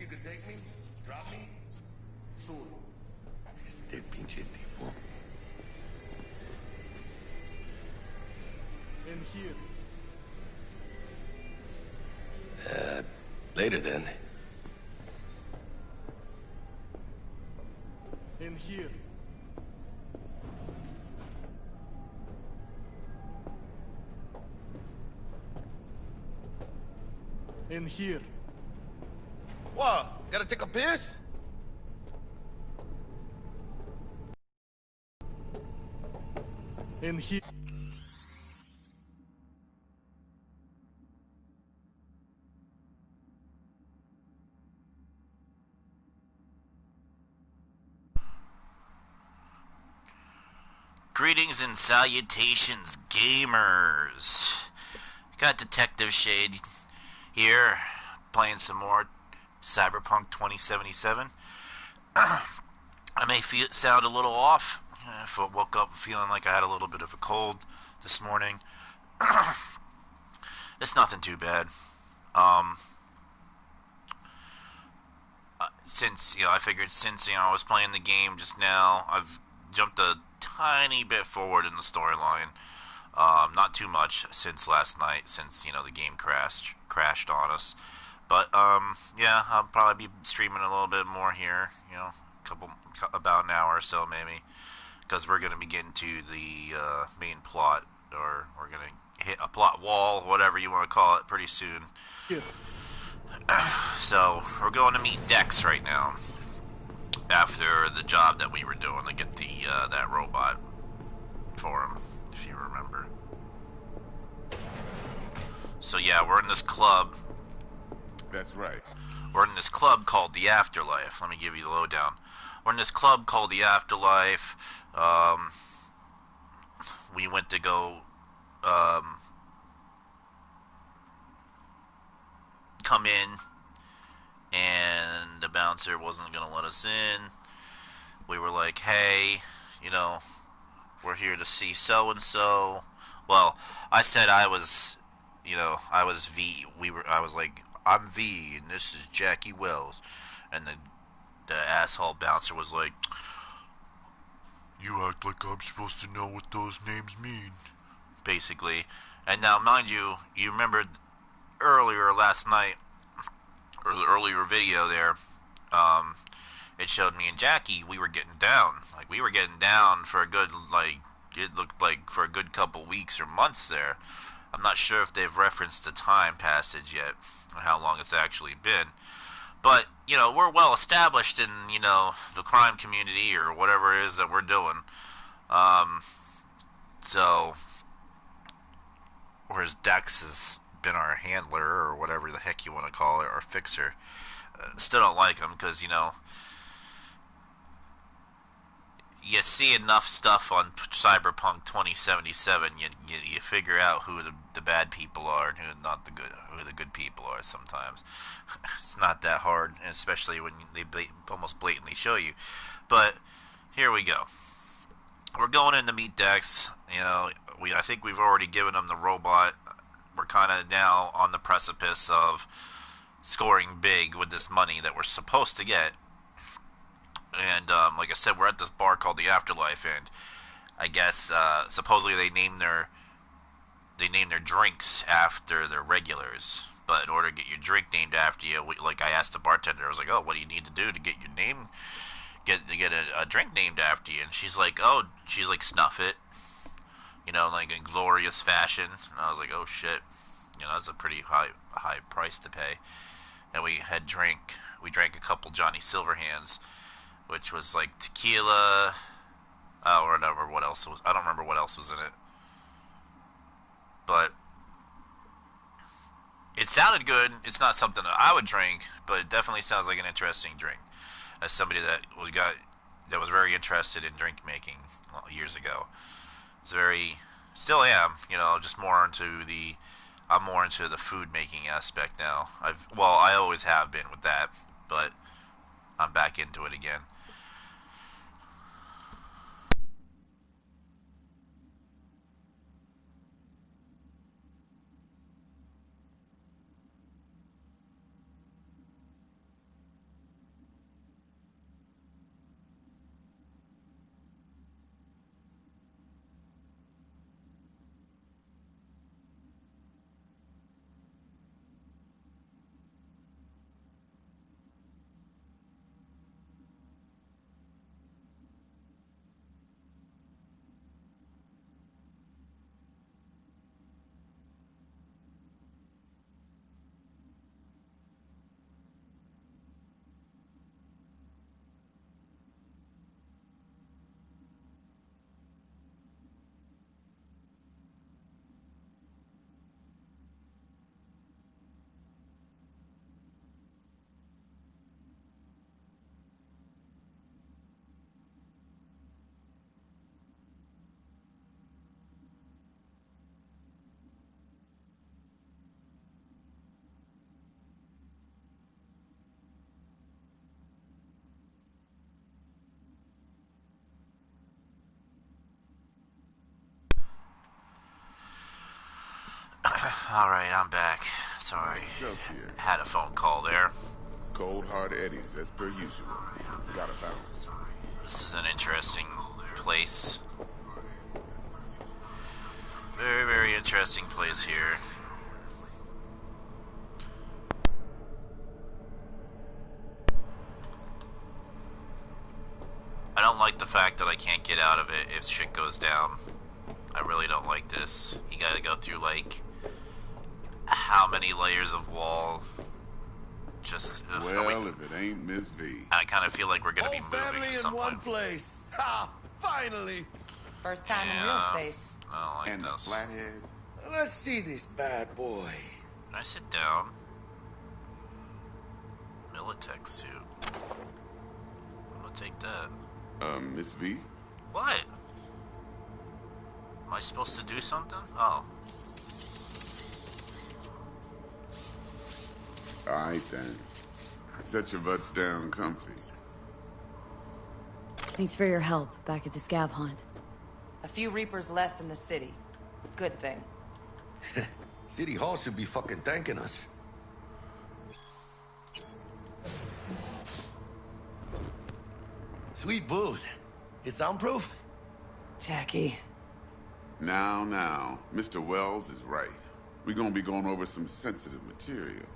you could take me? Drop me? Sure. Este pinche tipo. In here. Later then. In here. In here. What? Gotta take a piss? In here. Greetings and salutations, gamers. Got Detective Shade here, playing some more Cyberpunk 2077. I may sound a little off. If I woke up feeling like I had a little bit of a cold this morning. It's nothing too bad. Since, I figured since, I was playing the game just now, I've jumped a tiny bit forward in the storyline. Not too much since last night, since, the game crashed on us. But, yeah, I'll probably be streaming a little bit more here, about an hour or so maybe. Because we're going to be getting to the main plot, or we're going to hit a plot wall, whatever you want to call it, pretty soon. Yeah. So, we're going to meet Dex right now. After the job that we were doing to get the that robot for him, if you remember. So yeah, we're in this club. That's right. We're in this club called the Afterlife. Let me give you the lowdown. We're in this club called the Afterlife. We went to go come in, and the bouncer wasn't going to let us in. We were like, hey, we're here to see so-and-so. Well, I said I was V. I was like, I'm V, and this is Jackie Wells. And the asshole bouncer was like, you act like I'm supposed to know what those names mean, basically. And now, mind you, you remember earlier last night, or the earlier video there, it showed me and Jackie, we were getting down. Like, we were getting down for a good, it looked like for a good couple weeks or months there. I'm not sure if they've referenced the time passage yet, or how long it's actually been. But, we're well established in, the crime community, or whatever it is that we're doing. So, whereas Dex has been our handler, or whatever the heck you want to call it, or fixer. Still don't like him, because, you see enough stuff on Cyberpunk 2077, you figure out who the bad people are and who the good people are sometimes. It's not that hard, and especially when they almost blatantly show you. But here we go. We're going in to meet Dex. I think we've already given him the robot. We're kind of now on the precipice of scoring big with this money that we're supposed to get. And like I said, we're at this bar called the Afterlife, and I guess supposedly they name their drinks after their regulars. But in order to get your drink named after you, I asked the bartender, I was like, "Oh, what do you need to do to get your name, get a drink named after you?" And she's like, "Snuff it, like in glorious fashion." And I was like, "Oh shit, that's a pretty high price to pay." And we drank a couple Johnny Silverhands, which was like tequila, or whatever. What else was? I don't remember what else was in it, but it sounded good. It's not something that I would drink, but it definitely sounds like an interesting drink. As somebody that was very interested in drink making years ago, still am. Just more into I'm more into the food making aspect now. I always have been with that, but I'm back into it again. Alright, I'm back. Sorry. Excelsior. Had a phone call there. Cold hard eddies, as per usual. Gotta bounce. This is an interesting place. Very, very interesting place here. I don't like the fact that I can't get out of it if shit goes down. I really don't like this. You gotta go through, like, how many layers of wall? Just... Well, if it ain't Miss V. I kind of feel like we're gonna be Whole moving family at in some one point. place. Ha! Finally. First time in real space. I don't like And the this. flathead. Let's see this bad boy. Can I sit down? Militech suit. I'm gonna take that. Miss V? What? Am I supposed to do something? Oh. Alright then. Set your butts down comfy. Thanks for your help back at the scav hunt. A few Reapers less in the city. Good thing. City Hall should be fucking thanking us. Sweet booth. It's soundproof? Jackie. Now, Mr. Wells is right. We're gonna be going over some sensitive material.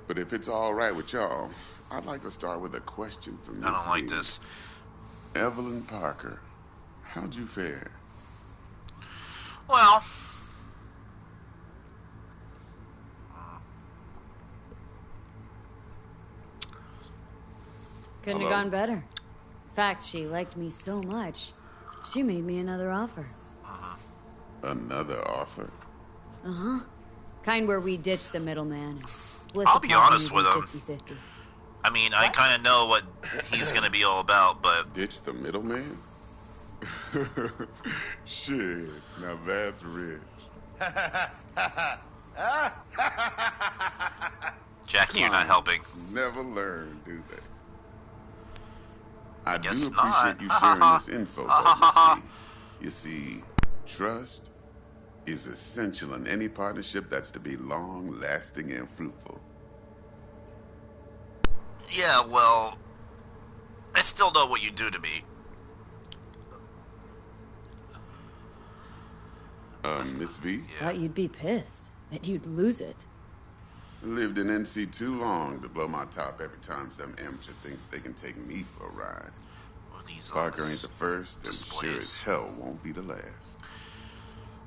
But if it's all right with y'all, I'd like to start with a question from Miss I don't like V. this. Evelyn Parker, how'd you fare? Well. Couldn't Hello? have gone better. In fact, she liked me so much, she made me another offer. Another offer? Uh-huh. Kind where we ditch the middleman. Split I'll the be honest profit with even him. 50-50. I mean, I kind of know what he's gonna be all about, but Ditch the middleman? Shit, now that's rich. Jackie, you're not helping. Never learn, do they? I do guess appreciate not. you sharing this info, though, Miss V. You see, trust is essential in any partnership that's to be long-lasting and fruitful. Yeah, well, I still know what you do to me. Miss V? Thought you'd be pissed. That you'd lose it. Lived in NC too long to blow my top every time some amateur thinks they can take me for a ride. What are these Parker on ain't the first, and sure displays? as hell won't be the last.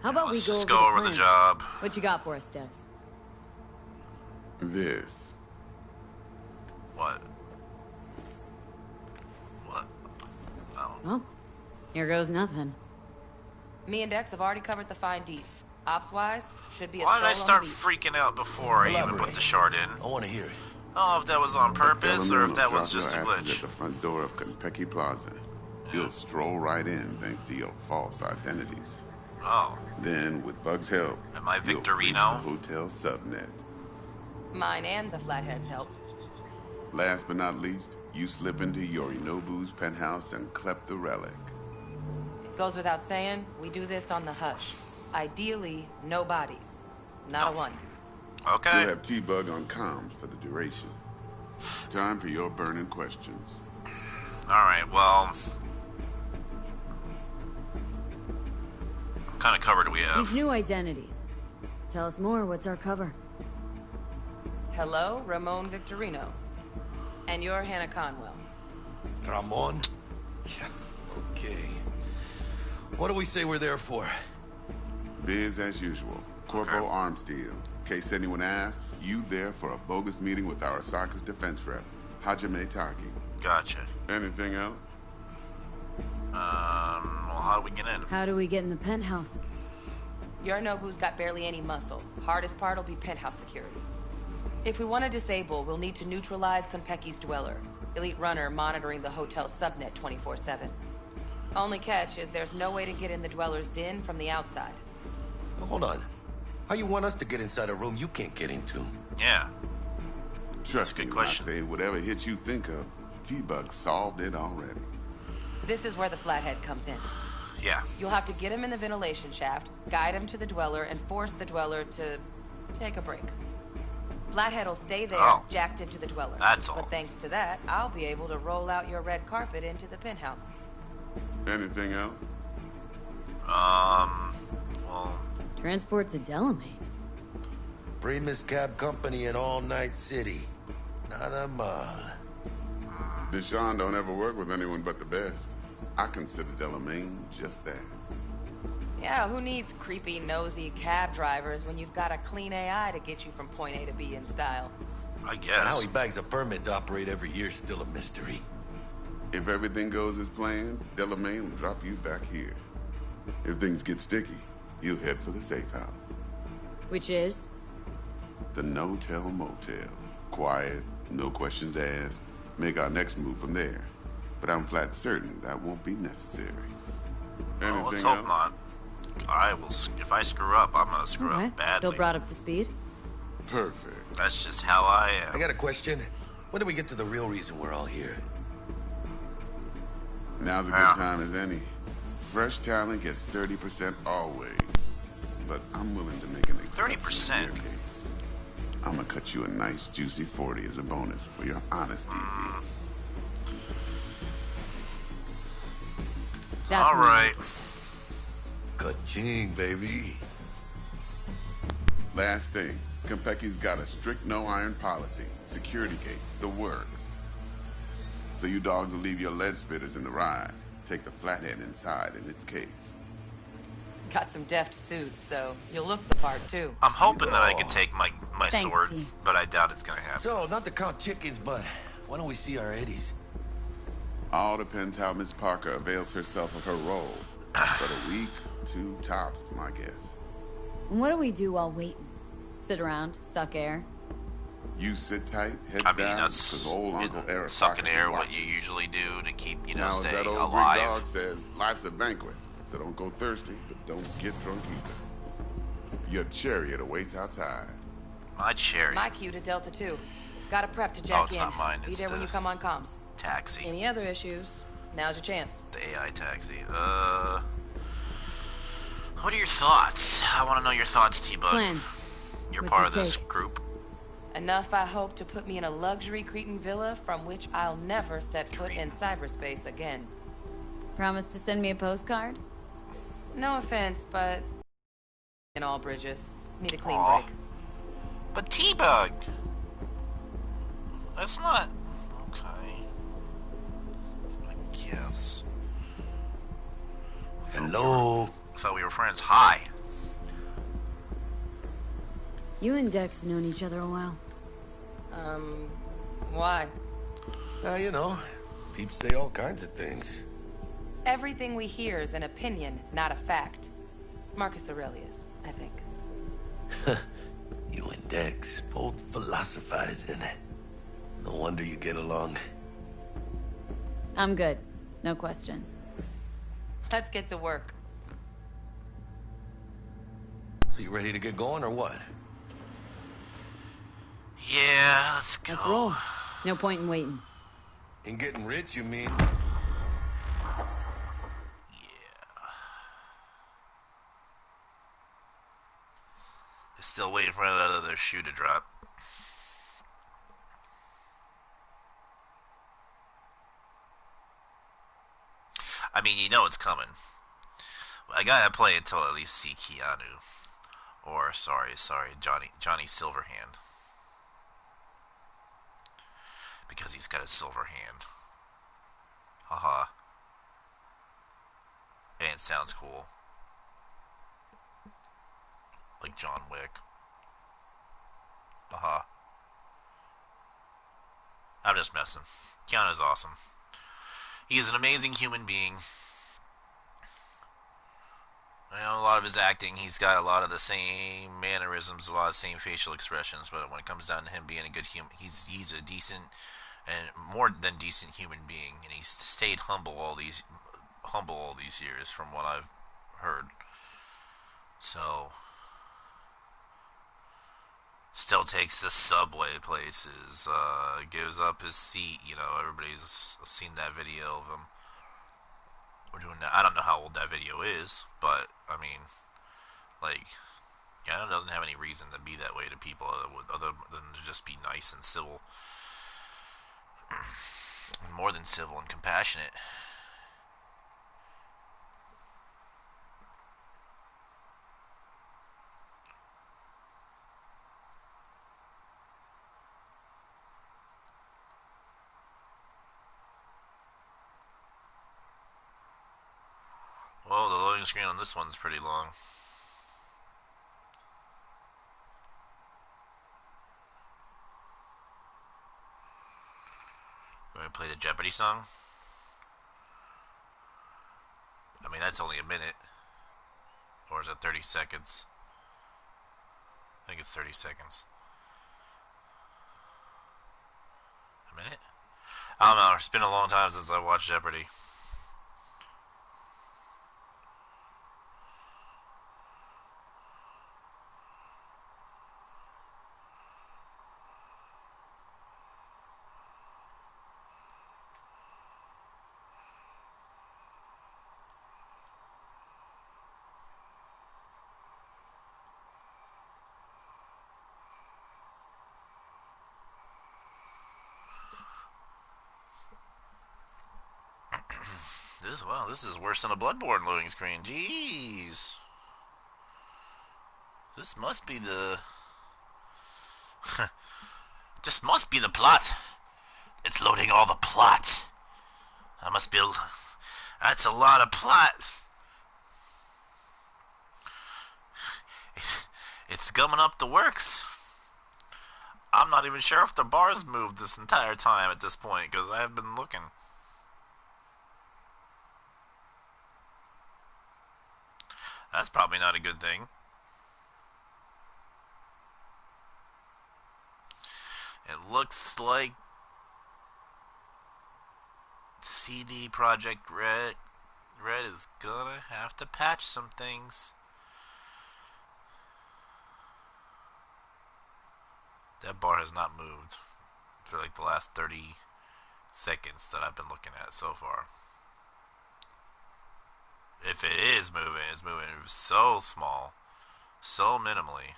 How about Let's we just go go over over the plan? job. What you got for us, Steps? This. What? What? Oh. Well, here goes nothing. Me and Dex have already covered the fine deets. Ops-wise, should be a Why did I stroll on start the freaking out before I even put the shard in? I want to hear it. I don't know if that was on purpose or if that was just a Drop your asses glitch. at the front door of Kentucky Plaza. You'll stroll right in thanks to your false identities. Oh, Then, with Bug's help, Am I you'll Victorino? reach the hotel subnet. Mine and the Flatheads help. Last but not least, you slip into Yorinobu's penthouse and clep the relic. Goes without saying, we do this on the hush. Ideally, no bodies. Not a one. okay. You'll have T-Bug on comms for the duration. Time for your burning questions. Alright, well... What kind of cover do we These have? new identities. Tell us more, what's our cover? Hello, Ramon Victorino. And you're Hannah Conwell. Ramon? Yeah, okay. What do we say we're there for? Biz as usual. Corpo arms deal. In case anyone asks, you there for a bogus meeting with our Osaka's defense rep, Hajime Taki. Gotcha. Anything else? Well, how do we get in? How do we get in the penthouse? Yorinobu's got barely any muscle. Hardest part will be penthouse security. If we want to disable, we'll need to neutralize Konpeki's dweller. Elite runner monitoring the hotel's subnet 24/7. Only catch is there's no way to get in the dweller's den from the outside. Hold on. How you want us to get inside a room you can't get into? Yeah. Trust a good me question. when I say whatever hit you think of, T-Bug solved it already. This is where the Flathead comes in. Yeah. You'll have to get him in the ventilation shaft, guide him to the dweller, and force the dweller to take a break. Flathead'll stay there, Oh. jacked into the dweller. That's all. But thanks to that, I'll be able to roll out your red carpet into the penthouse. Anything else? Well, Transport to Delamain. Primus Cab Company in All Night City. Nada mal. Deshaun don't ever work with anyone but the best. I consider Delamain just that. Yeah, who needs creepy, nosy cab drivers when you've got a clean AI to get you from point A to B in style? I How guess. he bags a permit to operate every year is still a mystery. If everything goes as planned, Delamain will drop you back here. If things get sticky, you head for the safe house. Which is? The no-tell motel. Quiet, no questions asked. Make our next move from there. But I'm flat certain that won't be necessary. Oh, let's Anything hope else? not. I will. If I screw up, I'm gonna screw Okay. up badly. Bill brought up to speed. Perfect. That's just how I am. I got a question. When do we get to the real reason we're all here? Now's a Yeah. good time as any. Fresh talent gets 30% always. But I'm willing to make an exception 30%? in your case. I'm gonna cut you a nice juicy 40 as a bonus for your honesty. That's All me. right. Ka-ching, baby. Last thing, Konpeki's got a strict no-iron policy. Security gates, the works. So you dogs will leave your lead spitters in the ride. Take the flathead inside in its case. Got some deft suits, so you'll look the part too. I'm hoping that I can take my Thanks, sword, T. but I doubt it's gonna happen. So, not to count chickens, but why don't we see our Eddies? All depends how Miss Parker avails herself of her role. But a week, 2 tops is my guess. And what do we do while waiting? Sit around, suck air? You sit tight, heads I mean, down, that's 'cause old Uncle Eric sucking Parker air can what watch you you. usually do to keep, Now, as staying that old big alive. dog says, life's a banquet, so don't go thirsty, but don't get drunk either. Your chariot awaits outside. My cherry. My cue to Delta 2. Gotta prep to jack it's in. not mine, Be it's there when the- you come on comms. Taxi. Any other issues? Now's your chance. The AI taxi. What are your thoughts? I want to know your thoughts, T-Bug. Plan. You're What's part it of this take? group. Enough, I hope, to put me in a luxury Cretan villa from which I'll never set foot in cyberspace again. Promise to send me a postcard? No offense, but in all bridges. Need a clean Aw. break. But T-Bug! That's not... Okay. I guess. Hello? I thought we were friends. Hi. You and Dex known each other a while. Why? You know, peeps say all kinds of things. Everything we hear is an opinion, not a fact. Marcus Aurelius, I think. You and Dex, both philosophizing. No wonder you get along. I'm good. No questions. Let's get to work. So you ready to get going or what? Yeah, let's go. Let's roll. No point in waiting. In getting rich, you mean? Still waiting for another shoe to drop. I mean, you know it's coming. I gotta play until at least see Keanu. Or, sorry, Johnny Silverhand. Because he's got a silver hand. Haha. And it sounds cool. Like John Wick. I'm just messing. Keanu's awesome. He's an amazing human being. I know a lot of his acting, he's got a lot of the same mannerisms, a lot of the same facial expressions, but when it comes down to him being a good human, he's a decent and more than decent human being, and he's stayed humble all these years from what I've heard. So, still takes the subway places, gives up his seat, everybody's seen that video of him. We're doing that. I don't know how old that video is, but, I mean, like, Yeah, it doesn't have any reason to be that way to people other than to just be nice and civil. More than civil and compassionate. Well, the loading screen on this one's pretty long. We're gonna play the Jeopardy song. I mean, that's only a minute. Or is it 30 seconds? I think it's 30 seconds. A minute? I don't know. It's been a long time since I watched Jeopardy. This is worse than a Bloodborne loading screen. Jeez. This must be the... This must be the plot. It's loading all the plot. That must be... That's a lot of plot. It's gumming up the works. I'm not even sure if the bar's moved this entire time at this point, because I have been looking. That's probably not a good thing. It looks like CD Projekt Red is gonna have to patch some things. That bar has not moved for like the last 30 seconds that I've been looking at so far. If it is moving, it's moving so small, so minimally.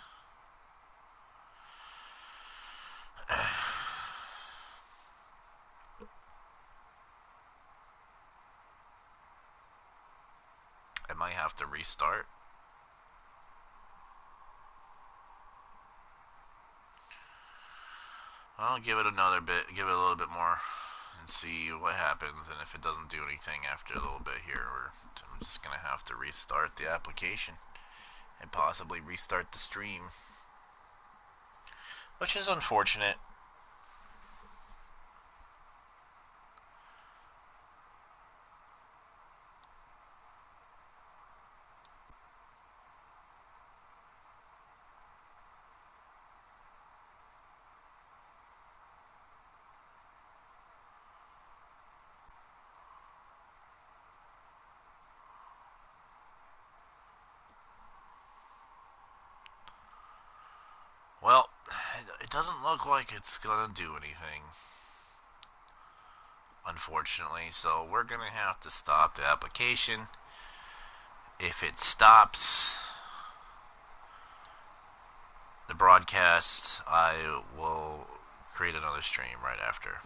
I might have to restart. I'll give it another bit, give it a little bit more, and see what happens. And if it doesn't do anything after a little bit here, I'm just gonna have to restart the application and possibly restart the stream, which is unfortunate. Well, it doesn't look like it's gonna do anything, unfortunately, so we're gonna have to stop the application. If it stops the broadcast, I will create another stream right after.